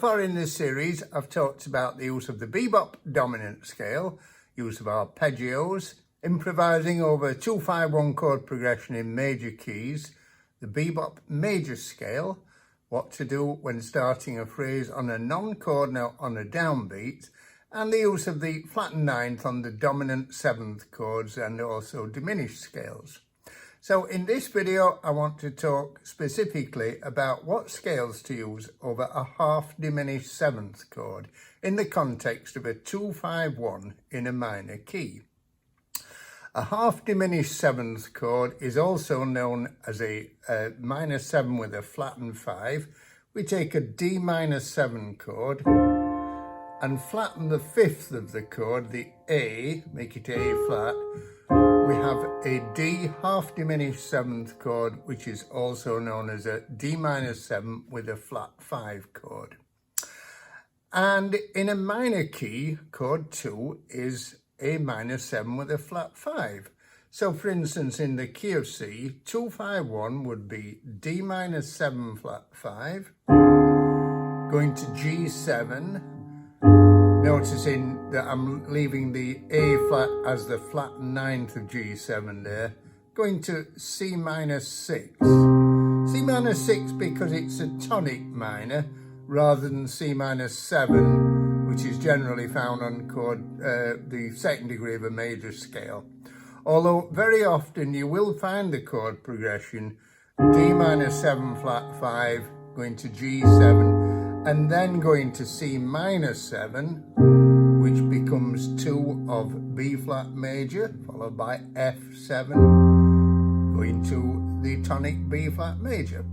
far in this series, I've talked about the use of the bebop dominant scale, use of arpeggios, improvising over 2-5-1 chord progression in major keys, the bebop major scale, what to do when starting a phrase on a non-chord note on a downbeat, and the use of the flattened ninth on the dominant seventh chords and also diminished scales. So in this video, I want to talk specifically about what scales to use over a half diminished seventh chord in the context of a 2-5-1 in a minor key. A half diminished seventh chord is also known as a minor 7 with a flattened 5. We take a D minor 7 chord and flatten the fifth of the chord, the A, make it A flat. We have a D half diminished seventh chord, which is also known as a D minor 7 with a flat 5 chord. And in a minor key, chord 2 is A minor 7 with a flat 5. So for instance, in the key of C, 2-5-1 would be D minor 7 flat 5, going to G7, noticing that I'm leaving the A flat as the flat ninth of G7 there, going to C minor 6. C minor 6 because it's a tonic minor rather than C minor 7, which is generally found on chord, the second degree of a major scale. Although very often you will find the chord progression D minor 7 flat 5, going to G7, and then going to C minor 7, which becomes 2 of B flat major, followed by F7, going to the tonic B flat major.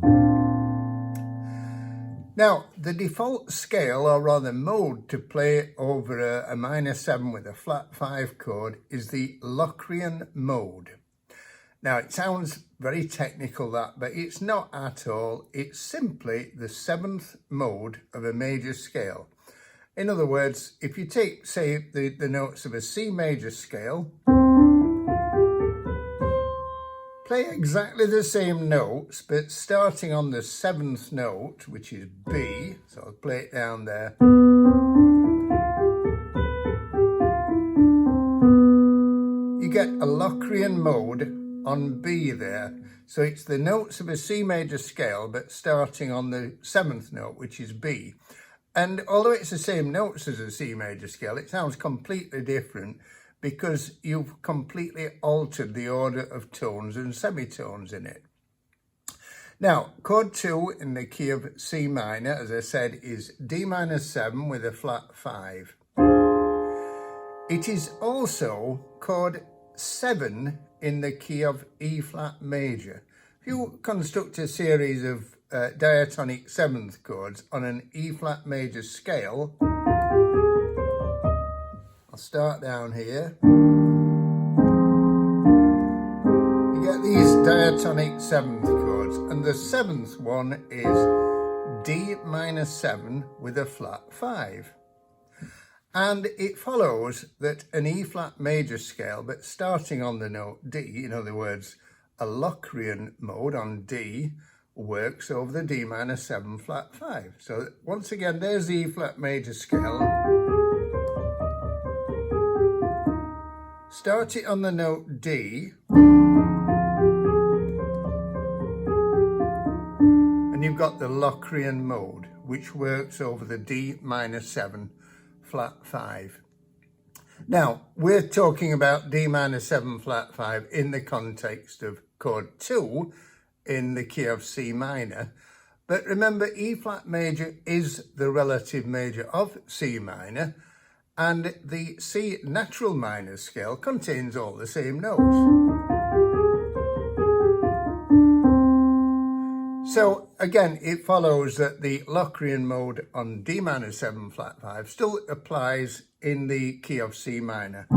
Now, the default scale, or rather mode, to play over a minor 7 with a flat 5 chord is the Locrian mode. Now, it sounds very technical that, but it's not at all. It's simply the seventh mode of a major scale. In other words, if you take, say, the notes of a C major scale, play exactly the same notes, but starting on the seventh note, which is B, so I'll play it down there. You get a Locrian mode on B there. So it's the notes of a C major scale, but starting on the seventh note, which is B. And although it's the same notes as a C major scale, it sounds completely different because you've completely altered the order of tones and semitones in it. Now, chord 2 in the key of C minor, as I said, is D minor 7 with a flat 5. It is also chord 7 in the key of E flat major. If you construct a series of diatonic seventh chords on an E flat major scale, I'll start down here. You get these diatonic seventh chords, and the seventh one is D minor 7 with a flat 5. And it follows that an E flat major scale, but starting on the note D, in other words, a Locrian mode on D, works over the D minor 7 flat 5. So once again, there's the E flat major scale. Start it on the note D, and you've got the Locrian mode, which works over the D minor 7 flat 5. Now, we're talking about D minor 7 flat 5 in the context of chord 2 in the key of C minor. But remember, E flat major is the relative major of C minor, and the C natural minor scale contains all the same notes. So again, it follows that the Locrian mode on D minor 7 flat 5 still applies in the key of C minor.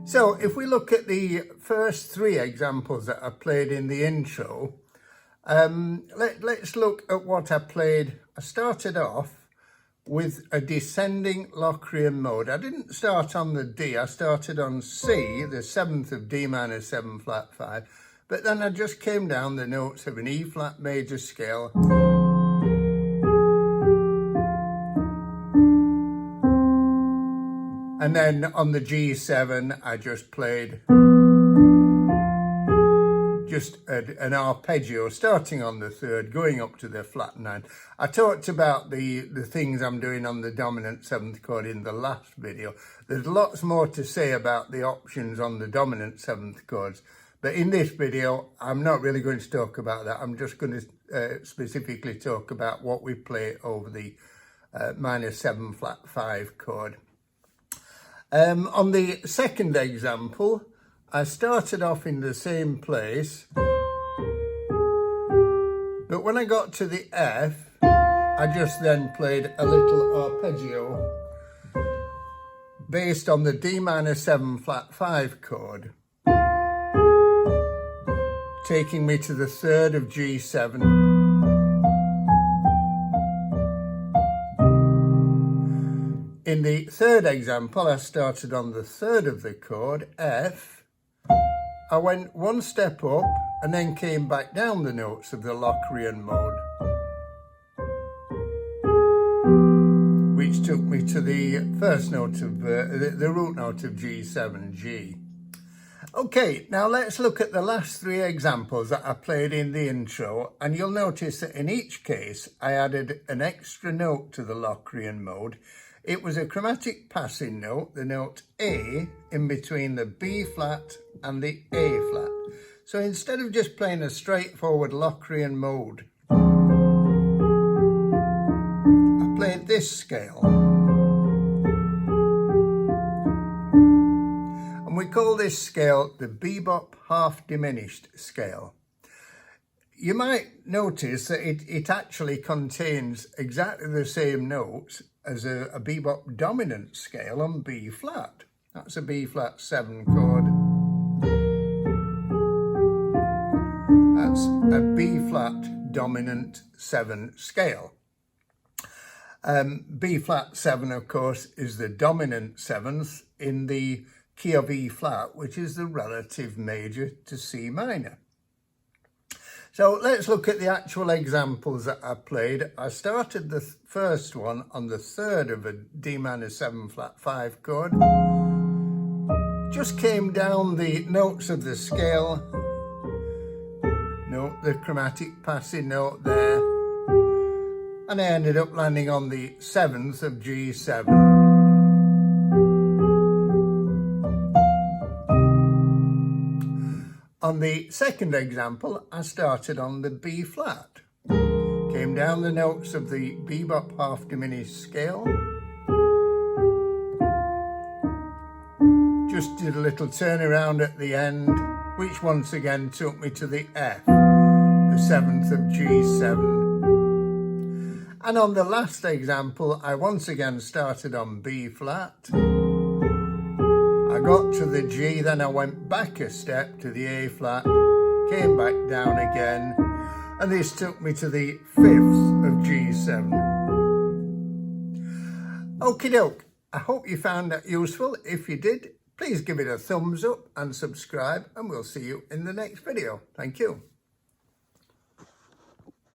So if we look at the first three examples that I played in the intro, let's look at what I played. I started off with a descending Locrian mode. I didn't start on the D, I started on C, the seventh of D minor 7 flat 5, But then I just came down the notes of an E flat major scale, and then on the G7 I just played just an arpeggio starting on the third, going up to the flat 9. I talked about the things I'm doing on the dominant 7th chord in the last video. There's lots more to say about the options on the dominant 7th chords, but in this video I'm not really going to talk about that. I'm just going to specifically talk about what we play over the minor 7 flat 5 chord. On the second example, I started off in the same place, but when I got to the F, I just then played a little arpeggio based on the D minor 7 flat 5 chord, taking me to the third of G7. In the third example, I started on the third of the chord, F. I went one step up and then came back down the notes of the Locrian mode, which took me to the first note of the root note of G7, G. Okay, now let's look at the last 3 examples that I played in the intro, and you'll notice that in each case I added an extra note to the Locrian mode. It was a chromatic passing note, the note A, in between the B flat and the A flat. So instead of just playing a straightforward Locrian mode, I played this scale. And we call this scale the Bebop half diminished scale. You might notice that it actually contains exactly the same notes as a bebop dominant scale on B flat. That's a B flat 7 chord. That's a B flat dominant 7 scale. B flat 7, of course, is the dominant 7th in the key of E flat, which is the relative major to C minor. So let's look at the actual examples that I played. I started the first one on the third of a D minor 7 flat 5 chord. Just came down the notes of the scale. Note the chromatic passing note there. And I ended up landing on the 7th of G7. On the second example, I started on the B flat. Came down the notes of the bebop half diminished scale. Just did a little turnaround at the end, which once again took me to the F, the 7th of G7. And on the last example, I once again started on B flat. I got to the G, then I went back a step to the A flat, came back down again, and this took me to the 5th of G7. Okie doke, I hope you found that useful. If you did, please give it a thumbs up and subscribe, and we'll see you in the next video. Thank you.